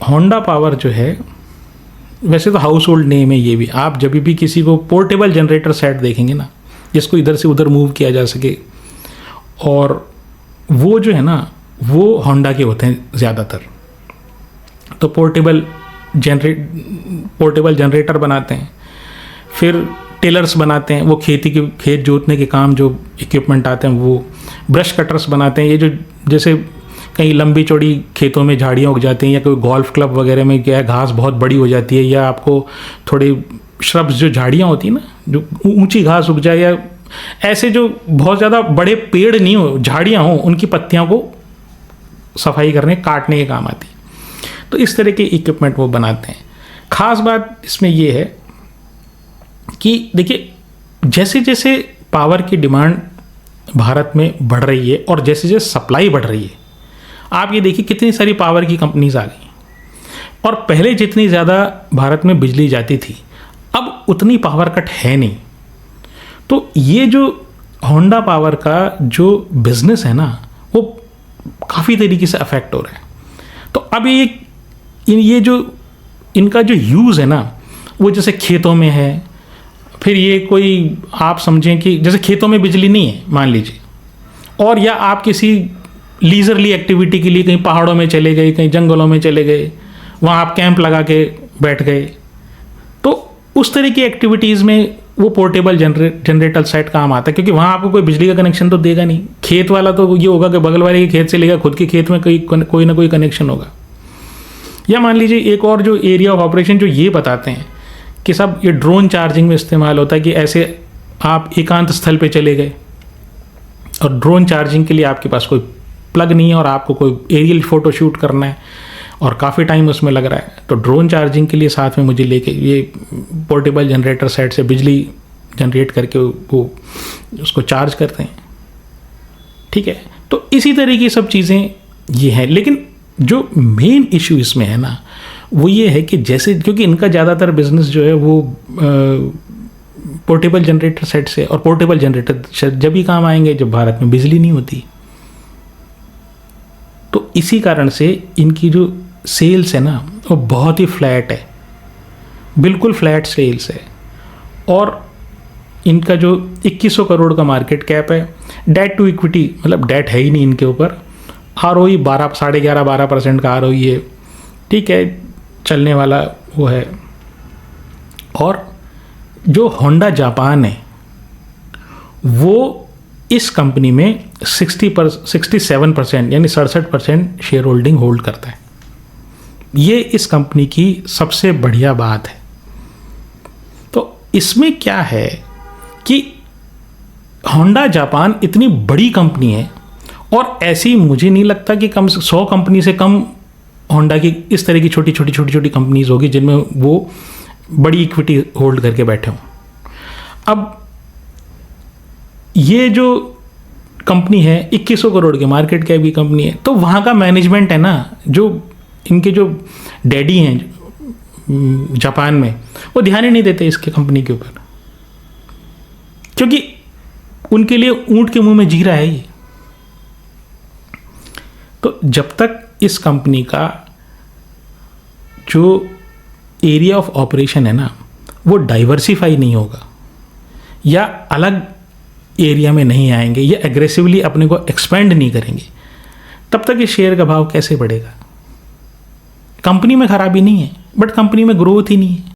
Honda power जो है, वैसे तो हाउस होल्ड नेम है ये भी। आप जब भी किसी को पोर्टेबल जनरेटर सेट देखेंगे ना, जिसको इधर से उधर मूव किया जा सके, और वो जो है ना वो होंडा के होते हैं ज़्यादातर। तो पोर्टेबल जनरेटर बनाते हैं, फिर टेलर्स बनाते हैं, वो खेत जोतने के काम जो इक्विपमेंट आते हैं, वो ब्रश कटर्स बनाते हैं। ये जो जैसे कहीं लंबी चौड़ी खेतों में झाड़ियाँ उग जाती हैं, या कोई गोल्फ क्लब वगैरह में क्या है घास बहुत बड़ी हो जाती है, या आपको थोड़ी श्रब्स जो झाड़ियाँ होती हैं ना, जो ऊंची घास उग जाए, या ऐसे जो बहुत ज़्यादा बड़े पेड़ नहीं हो, झाड़ियाँ हों, उनकी पत्तियों को सफाई करने काटने के काम आती है। तो इस तरह के इक्विपमेंट वो बनाते हैं। ख़ास बात इसमें ये है कि देखिए, जैसे जैसे पावर की डिमांड भारत में बढ़ रही है और जैसे जैसे सप्लाई बढ़ रही है, आप ये देखिए कितनी सारी पावर की कंपनीज आ गई। और पहले जितनी ज़्यादा भारत में बिजली जाती थी, अब उतनी पावर कट है नहीं। तो ये जो होंडा पावर का जो बिजनेस है ना, वो काफ़ी तरीके से अफेक्ट हो रहा है। तो अब ये जो इनका जो यूज़ है ना, वो जैसे खेतों में है, फिर ये कोई आप समझें कि जैसे खेतों में बिजली नहीं है मान लीजिए, और या आप किसी लीजरली एक्टिविटी के लिए कहीं पहाड़ों में चले गए, कहीं जंगलों में चले गए, वहाँ आप कैंप लगा के बैठ गए, तो उस तरह की एक्टिविटीज़ में वो पोर्टेबल जनरेटर सेट काम आता है, क्योंकि वहाँ आपको कोई बिजली का कनेक्शन तो देगा नहीं। खेत वाला तो ये होगा कि बगल वाले के खेत से लेगा, खुद के खेत में कोई ना कोई कनेक्शन होगा। या मान लीजिए एक और जो एरिया ऑफ ऑपरेशन जो ये बताते हैं कि सब ये ड्रोन चार्जिंग में इस्तेमाल होता है, कि ऐसे आप एकांत स्थल पे चले गए और ड्रोन चार्जिंग के लिए आपके पास कोई प्लग नहीं है और आपको कोई एरियल फ़ोटो शूट करना है और काफ़ी टाइम उसमें लग रहा है, तो ड्रोन चार्जिंग के लिए साथ में मुझे लेके ये पोर्टेबल जनरेटर सेट से बिजली जनरेट करके वो उसको चार्ज करते हैं। ठीक है, तो इसी तरह की सब चीज़ें ये हैं। लेकिन जो मेन इशू इसमें है ना, वो ये है कि जैसे, क्योंकि इनका ज़्यादातर बिजनेस जो है वो पोर्टेबल जनरेटर सेट से, और पोर्टेबल जनरेटर जब भी काम आएंगे जब भारत में बिजली नहीं होती। तो इसी कारण से इनकी जो सेल्स है ना वो बहुत ही फ्लैट है, बिल्कुल फ्लैट सेल्स है। और इनका जो 2100 करोड़ का मार्केट कैप है, डेट टू इक्विटी मतलब डेट है ही नहीं इनके ऊपर, ROE 11.5-12% का ROE है। ठीक है, चलने वाला वो है। और जो होंडा जापान है वो इस कंपनी में 67% यानी 67% शेयर होल्डिंग होल्ड करता है। ये इस कंपनी की सबसे बढ़िया बात है। तो इसमें क्या है कि होंडा जापान इतनी बड़ी कंपनी है, और ऐसी मुझे नहीं लगता कि कम से 100 कंपनी से कम होंडा की इस तरह की छोटी छोटी कंपनीज होगी जिनमें वो बड़ी इक्विटी होल्ड करके बैठे हों। अब ये जो कंपनी है 2100 करोड़ के मार्केट कैप की कंपनी है, तो वहाँ का मैनेजमेंट है ना, जो इनके जो डैडी हैं जापान में, वो ध्यान ही नहीं देते इसके कंपनी के ऊपर, क्योंकि उनके लिए ऊंट के मुंह में जीरा है ये। तो जब तक इस कंपनी का जो एरिया ऑफ ऑपरेशन है ना वो डाइवर्सिफाई नहीं होगा, या अलग एरिया में नहीं आएंगे, या एग्रेसिवली अपने को एक्सपेंड नहीं करेंगे, तब तक इस शेयर का भाव कैसे बढ़ेगा। कंपनी में खराबी नहीं है, बट कंपनी में ग्रोथ ही नहीं है।